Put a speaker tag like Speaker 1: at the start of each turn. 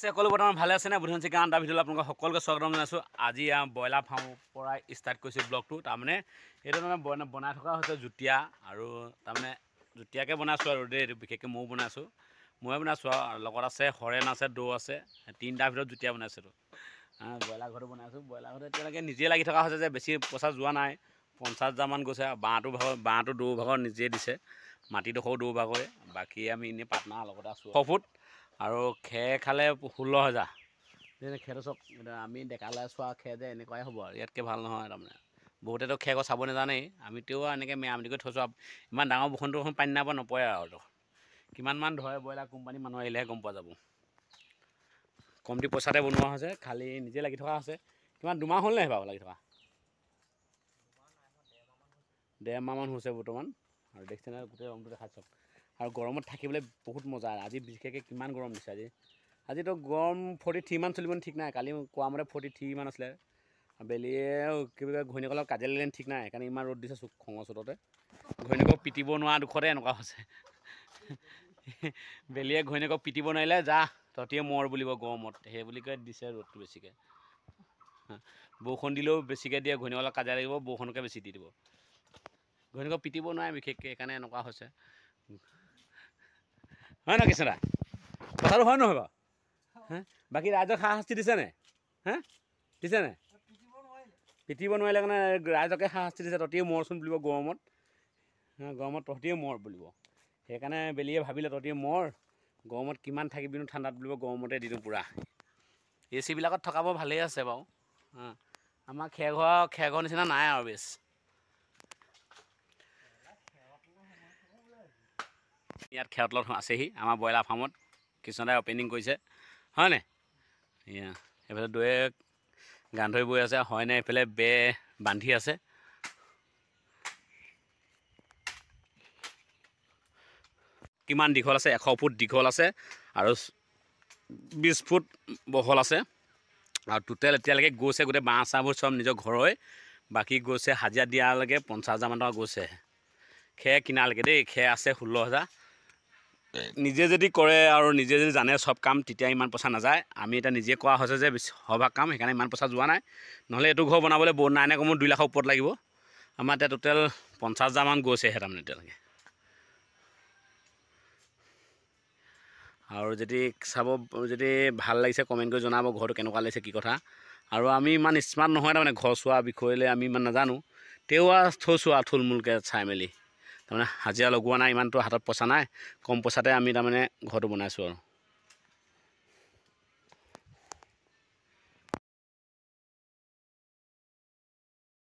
Speaker 1: সকলো বৰ্তমান ভালে আছে নে বুধন চিকান তাৰ ভিতৰত আপোনালোকক সকলোকে স্বাগতম জনাইছোঁ। আজি ব্ৰইলাৰ ফাৰ্মৰ পৰা ষ্টাৰ্ট কৰিছোঁ ব্লগটো। তাৰমানে এইটো তাৰমানে বনাই থকা হৈছে জুতীয়া আৰু তাৰমানে জুতীয়াকৈ বনাইছোঁ আৰু দেই। এইটো বিশেষকৈ ময়ো বনাইছোঁ, ময়ে বনাইছোঁ আৰু লগত আছে হৰেণ আছে, দৌ আছে, তিনিটাৰ ভিতৰত জুতীয়া বনাইছোঁ। ব্ৰইলাৰ ঘৰটো বনাইছোঁ। ব্ৰইলাৰ ঘৰটো এতিয়ালৈকে নিজে লাগি থকা হৈছে যে বেছি পইচা যোৱা নাই, 50,000মান গৈছে। বাঁহটো দৌ ভাগৰ নিজে দিছে, মাটিডোখৰো দৌ ভাগৰে, বাকী আমি এনেই পাৰ্টনাৰ লগতে আছোঁ। 100 ফুট আৰু খেৰ খালে 16,000। খেৰটো চব আমি ডেকালৈ চোৱা খেৰ যে এনেকুৱাই হ'ব আৰু ইয়াতকৈ ভাল নহয়। তাৰমানে বহুতেতো খেৰ চাব নাজানেই, আমি তেও এনেকৈ মেৰামতি কৰি থৈছোঁ। ইমান ডাঙৰ বৰষুণটো পানী নাইপৰা নপৰে আৰু কিমানমান ধৰে ব্ৰইলাৰ কোম্পানী মানুহ আহিলেহে গম পোৱা যাব। কমটি পইচাতে বনোৱা হৈছে, খালি নিজে লাগি থকা হৈছে। কিমান 2 মাহ হ'ল নে বাৰু লাগি থকা? 1.5 মাহমান হৈছে বৰ্তমান। আৰু দেখিছেনে গোটেই ৰংটো দেখাইছোঁ। আৰু গৰমত থাকিবলৈ বহুত মজা। আজি বিশেষকৈ কিমান গৰম দিছে আজিতো গৰম 43 মান চলিব ঠিক নাই। কালি কোৱা মতে 43 মান আছিলে। বেলিয়ে কি বুলি কয় ঘৈণীয়েকৰ লগত কাজিয়া লাগিলে ঠিক নাই, সেইকাৰণে ইমান ৰ'দ দিছে খঙৰ চোততে। ঘৈণীয়েকক পিটিব নোৱাৰা দুখতে এনেকুৱা হৈছে। বেলিয়ে ঘৈণীয়েকক পিটিব নোৱাৰিলে, যা তহঁতিয়ে মৰ বুলিব গৰমত, সেই বুলি কয় দিছে ৰ'দটো বেছিকৈ। বৰষুণ দিলেও বেছিকৈ দিয়ে, ঘৈণীয়েকৰ লগত কাজিয়া লাগিব বৰষুণকে বেছি দি দিব। ঘৈণীয়েকক পিটিব নোৱাৰে বিশেষকৈ, সেইকাৰণে এনেকুৱা হৈছে। হয় নহয় কৃষ্ণদা? কথাটো হয় নহয় বাৰু? বাকী ৰাইজক শাস্তি দিছেনে? দিছেনে? পিটিব নোৱাৰিলে কাৰণে ৰাইজকে শাস্তি দিছে, তহঁতিয়ে মৰচোন বুলিব গৰমত। গৰমত তহঁতিয়ে মৰ বুলিব। সেইকাৰণে বেলিয়ে ভাবিলে তহঁতিয়ে মৰ, গৰমত কিমান থাকিবিনো ঠাণ্ডাত বুলিব, গৰমতে দিলোঁ পূৰা। AC বিলাকত থকাব ভালেই আছে বাৰু। আমাৰ খেৰঘৰ নিচিনা নাই আৰু বেছ। ইয়াত খেৰৰ তলত আছেহি আমাৰ ব্ৰইলাৰ ফাৰ্মত। কৃষ্ণদাই অপেনিং কৰিছে হয়নে? এইফালে দৈয়ে গান ধৰি বৈ আছে, হয়নে এইফালে বে বান্ধি আছে। কিমান দীঘল আছে? 100 ফুট দীঘল আছে আৰু 20 ফুট বহল আছে। আৰু টোটেল এতিয়ালৈকে গৈছে গোটেই বাঁহ চাহবোৰ চব নিজৰ ঘৰৰে, বাকী গৈছে হাজিৰা দিয়ালৈকে 50,000মান টকা গৈছে। খেৰ কিনালৈকে দেই, খেৰ আছে 16,000। নিজে যদি কৰে আৰু নিজে যদি জানে চব কাম, তেতিয়া ইমান পইচা নাযায়। আমি এতিয়া নিজে কৰা হৈছে যে সৰহভাগ কাম, সেইকাৰণে ইমান পইচা যোৱা নাই। নহ'লে এইটো ঘৰ বনাবলৈ নাই নাই কমেও 2 লাখৰ ওপৰত লাগিব। আমাৰ এতিয়া টোটেল 50,000মান গৈছেহে তাৰমানে এতিয়ালৈকে। আৰু যদি ভাল লাগিছে কমেণ্ট কৰি জনাব ঘৰটো কেনেকুৱা লাগিছে, কি কথা। আৰু আমি ইমান স্মাৰ্ট নহয় তাৰমানে, ঘৰ চোৱা বিষয়লৈ আমি ইমান নাজানো, তেও থৈছোঁ আৰু থুলমূলকৈ চাই মেলি। তাৰমানে হাজিৰা লগোৱা নাই, ইমানটো হাতত পইচা নাই, কম পইচাতে আমি তাৰমানে ঘৰটো বনাইছোঁ আৰু।